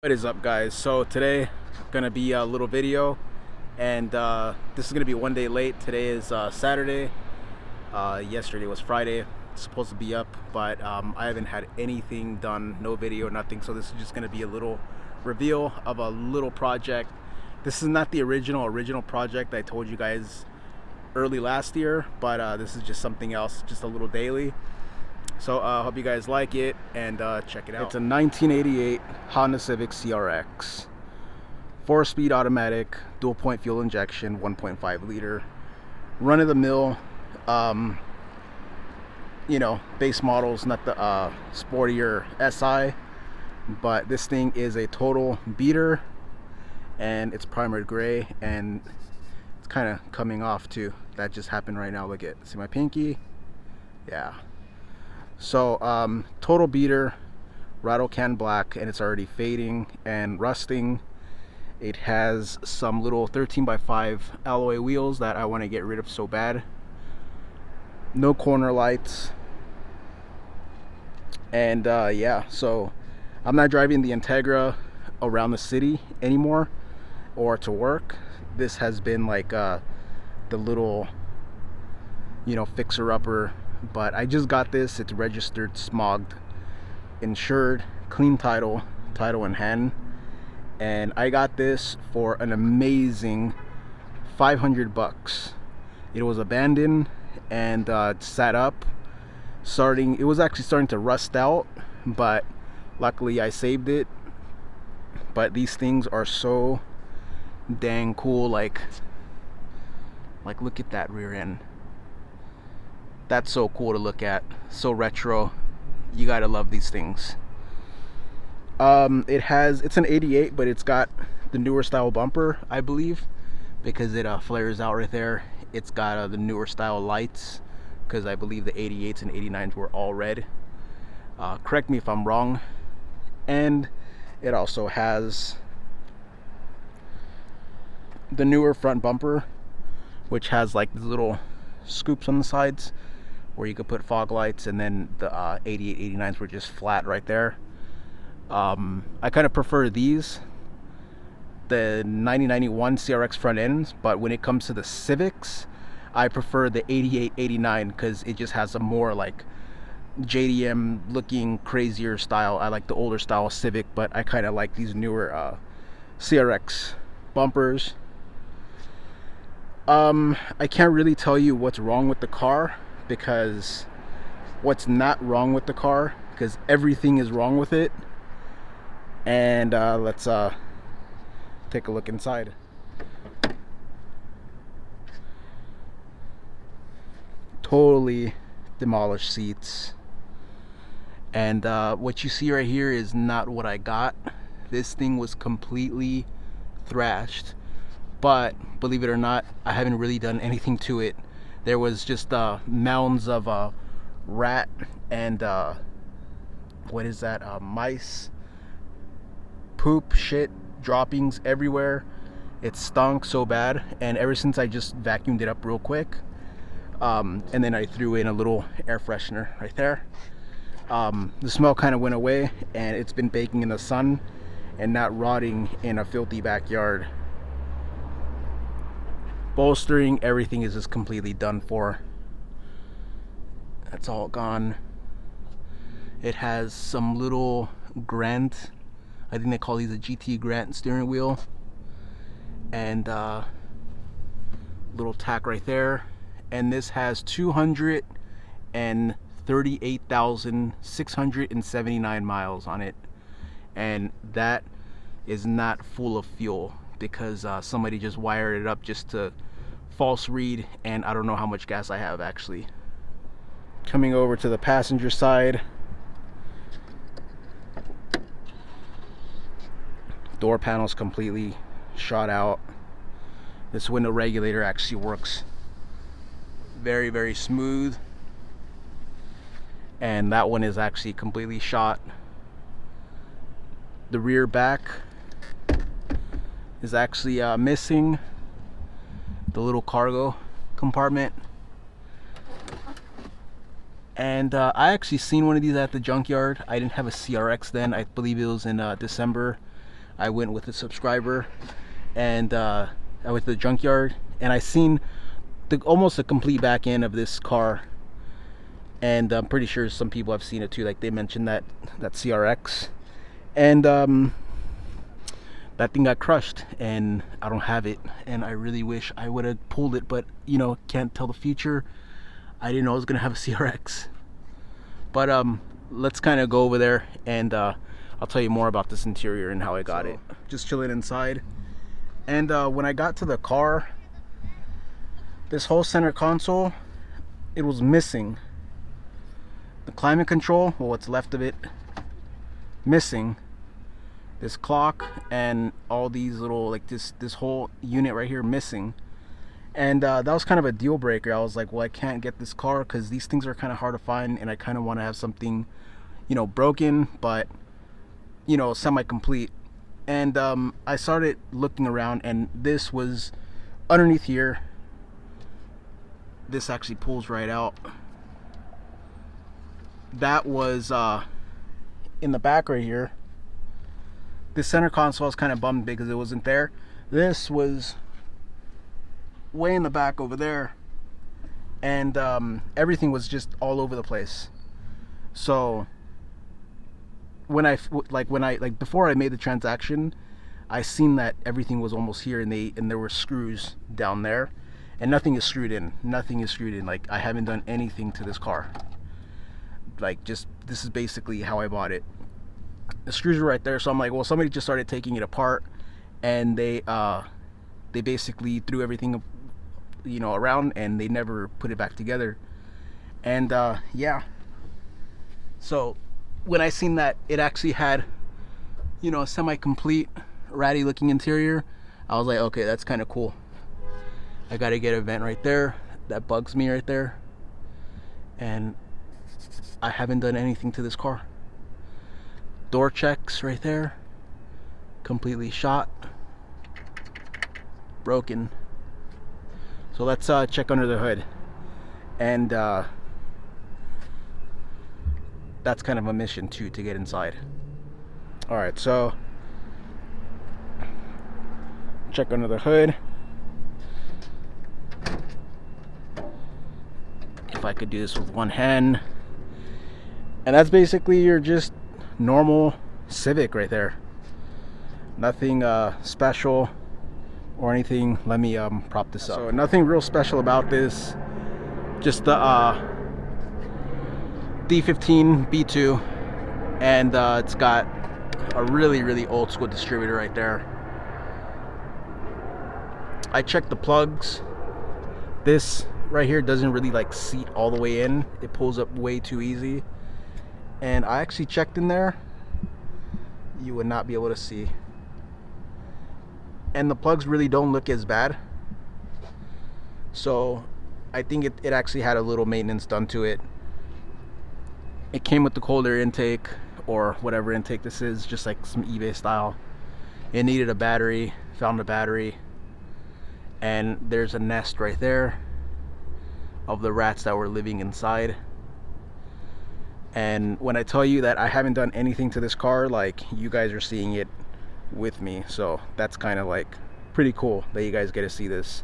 What is up, guys? So today gonna be a little video, and this is gonna be one day late. Today is Saturday. Yesterday was Friday. It's supposed to be up, but I haven't had anything done, no video, nothing. So this is just gonna be a little reveal of a little project. This is not the original project I told you guys early last year, but this is just something else, just a little daily. So I hope you guys like it and check it out. It's a 1988 Honda Civic CRX, 4-speed automatic, dual point fuel injection, 1.5 liter, run of the mill, base models, not the sportier SI, but this thing is a total beater, and it's primered gray, and it's kind of coming off too. That just happened right now. Look at, see my pinky? Yeah. So total beater, rattle can black, and it's already fading and rusting. It has some little 13x5 alloy wheels that I want to get rid of so bad. No corner lights. And yeah, so I'm not driving the Integra around the city anymore or to work. This has been like the little, fixer-upper. But I just got this. It's registered, smogged, insured, clean title in hand, and I got this for an amazing $500. It was abandoned and sat up. It was actually starting to rust out, but luckily I saved it. But these things are so dang cool. Like look at that rear end. That's so cool to look at, so retro. You gotta love these things. It's an 88, but it's got the newer style bumper, I believe, because it flares out right there. It's got the newer style lights, because I believe the 88s and 89s were all red. Correct me if I'm wrong. And it also has the newer front bumper, which has like the little scoops on the sides where you could put fog lights, and then the 88, 89s were just flat right there. I kind of prefer the 9091 CRX front ends, but when it comes to the Civics, I prefer the 88, 89 because it just has a more like JDM looking crazier style. I like the older style Civic, but I kind of like these newer CRX bumpers. I can't really tell you what's wrong with the car, because what's not wrong with the car, because everything is wrong with it. And let's take a look inside. Totally demolished seats, and what you see right here is not what I got. This thing was completely thrashed, but believe it or not, I haven't really done anything to it. There was just mounds of rat and what is that, mice poop shit droppings everywhere. It stunk so bad, and ever since I just vacuumed it up real quick, and then I threw in a little air freshener right there. The smell kind of went away, and it's been baking in the sun and not rotting in a filthy backyard. Bolstering, everything is just completely done for. That's all gone. It has some little Grant, I think they call these a GT Grant steering wheel, and little tack right there. And this has 238,679 miles on it, and that is not full of fuel, because somebody just wired it up just to false read, and I don't know how much gas I have actually. Coming over to the passenger side, door panel's completely shot out. This window regulator actually works very, very smooth, and that one is actually completely shot. The rear back is actually missing the little cargo compartment, and I actually seen one of these at the junkyard. I didn't have a CRX then. I believe it was in December I went with a subscriber, and I went to the junkyard, and I seen almost a complete back end of this car, and I'm pretty sure some people have seen it too. Like they mentioned that CRX, and that thing got crushed, and I don't have it, and I really wish I would have pulled it, but you know, can't tell the future. I didn't know I was gonna have a CRX. But let's kind of go over there, and I'll tell you more about this interior and how I got it. Just chilling inside, and when I got to the car, this whole center console, it was missing. The climate control, well, what's left of it, missing. This clock and all these little, like this whole unit right here missing. And that was kind of a deal breaker. I was like, well, I can't get this car because these things are kind of hard to find, and I kind of want to have something, you know, broken but, you know, semi-complete. And I started looking around, and this was underneath here. This actually pulls right out. That was in the back right here. This center console, I was kind of bummed because it wasn't there. This was way in the back over there, and everything was just all over the place. So when I before I made the transaction, I seen that everything was almost here, and there were screws down there, and nothing is screwed in. Nothing is screwed in. Like, I haven't done anything to this car. Like, just, this is basically how I bought it. The screws are right there, so I'm like, well, somebody just started taking it apart, and they basically threw everything, you know, around, and they never put it back together. And yeah, so when I seen that it actually had, you know, a semi-complete ratty looking interior, I was like, okay, that's kind of cool. I gotta get a vent right there. That bugs me right there, and I haven't done anything to this car. Door checks right there, completely shot, broken. So let's check under the hood, and that's kind of a mission too, to get inside. All right, so check under the hood. If I could do this with one hand, and that's basically your just normal Civic right there. Nothing special or anything. Let me prop this up. So nothing real special about this, just the D15 B2, and it's got a really old school distributor right there. I checked the plugs. This right here doesn't really like seat all the way in. It pulls up way too easy, and I actually checked in there. You would not be able to see, and the plugs really don't look as bad. So I think it actually had a little maintenance done to it. It came with the cold air intake, or whatever intake this is, just like some eBay style. It needed a battery. Found a battery, and there's a nest right there of the rats that were living inside. And when I tell you that I haven't done anything to this car, like, you guys are seeing it with me, so that's kind of like pretty cool that you guys get to see this,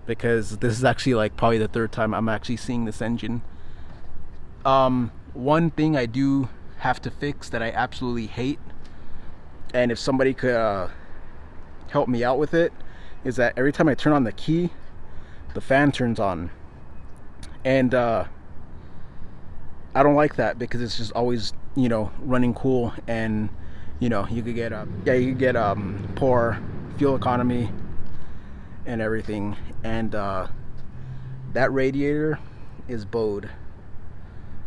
because this is actually like probably the third time I'm actually seeing this engine. One thing I do have to fix that I absolutely hate, and if somebody could help me out with it, is that every time I turn on the key, the fan turns on, and I don't like that, because it's just always, you know, running cool, and you know, you could get poor fuel economy and everything. And that radiator is bowed,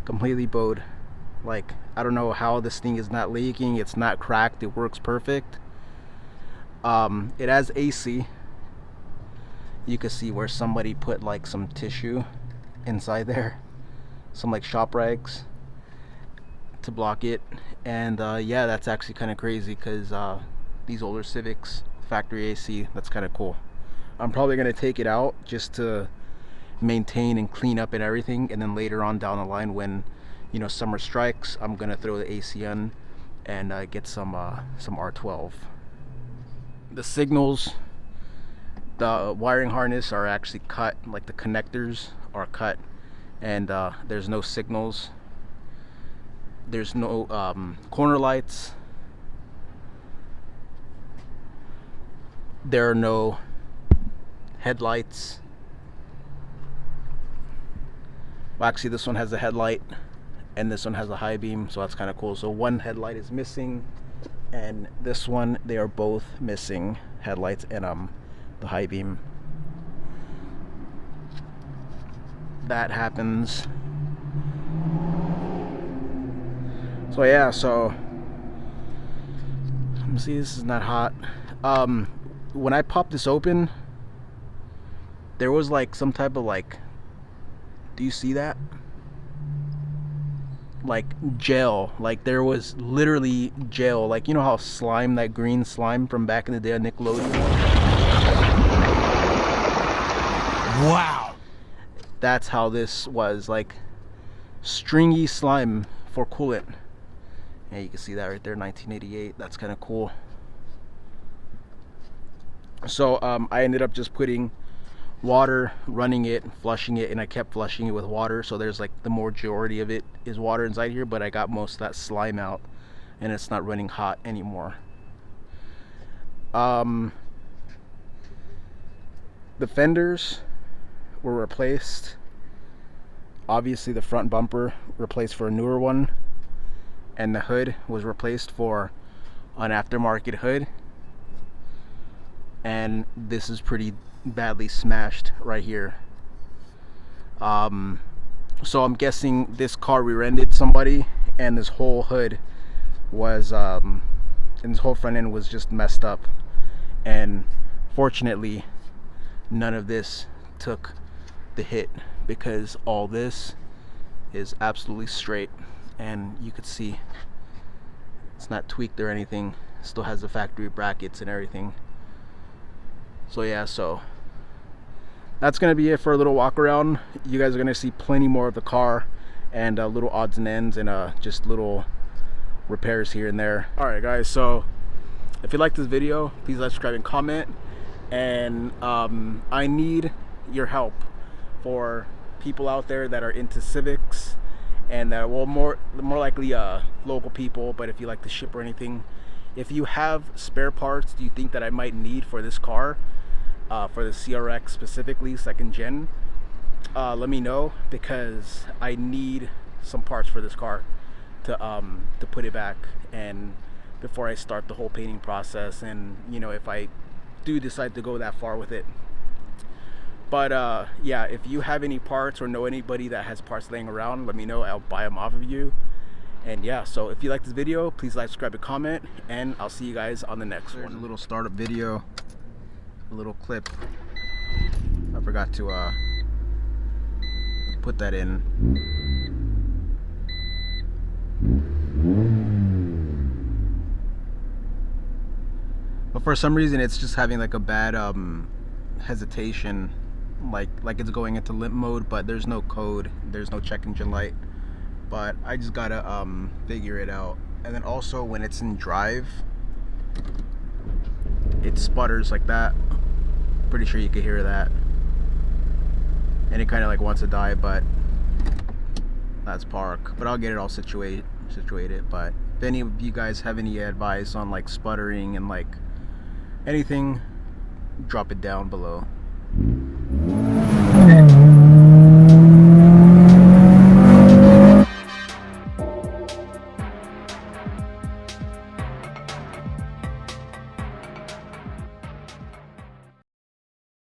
completely bowed. Like, I don't know how this thing is not leaking. It's not cracked. It works perfect. It has AC. You can see where somebody put like some tissue inside there, some like shop rags to block it. And yeah, that's actually kind of crazy, because these older Civics, factory AC, that's kind of cool. I'm probably going to take it out just to maintain and clean up and everything, and then later on down the line, when, you know, summer strikes, I'm going to throw the AC on and get some R12. The signals, the wiring harness are actually cut, like the connectors are cut, and there's no signals. There's no corner lights. There are no headlights. Well, actually, this one has a headlight, and this one has a high beam, so that's kind of cool. So one headlight is missing, and this one, they are both missing headlights and the high beam. That happens. So yeah, so let me see, this is not hot. When I popped this open, there was like some type of like, do you see that? Like gel, like there was literally gel, like you know how slime, that green slime from back in the day on Nickelodeon. Wow, that's how this was, like stringy slime for coolant. Yeah, you can see that right there, 1988. That's kind of cool. So I ended up just putting water, running it, flushing it, and I kept flushing it with water, so there's like the majority of it is water inside here, but I got most of that slime out and it's not running hot anymore. The fenders were replaced. Obviously the front bumper replaced for a newer one, and the hood was replaced for an aftermarket hood, and this is pretty badly smashed right here. So I'm guessing this car rear-ended somebody, and this whole hood was and this whole front end was just messed up, and fortunately none of this took the hit, because all this is absolutely straight, and you could see it's not tweaked or anything. It still has the factory brackets and everything. So yeah, so that's gonna be it for a little walk around. You guys are gonna see plenty more of the car, and little odds and ends, and just little repairs here and there. All right guys, so if you like this video, please like, subscribe, and comment. And I need your help for people out there that are into Civics, and that, well, more likely local people, but if you like to ship or anything, if you have spare parts do you think that I might need for this car, for the CRX specifically, second gen, let me know, because I need some parts for this car to put it back, and before I start the whole painting process, and you know, if I do decide to go that far with it. But yeah, if you have any parts or know anybody that has parts laying around, let me know. I'll buy them off of you. And yeah, so if you like this video, please like, subscribe, and comment, and I'll see you guys on the next one. A little startup video, a little clip. I forgot to put that in. But for some reason it's just having like a bad hesitation, like it's going into limp mode, but there's no code, there's no check engine light, but I just gotta figure it out. And then also when it's in drive, it sputters like that. Pretty sure you can hear that, and it kind of like wants to die, but that's park. But I'll get it all situated. But if any of you guys have any advice on like sputtering and like anything, drop it down below.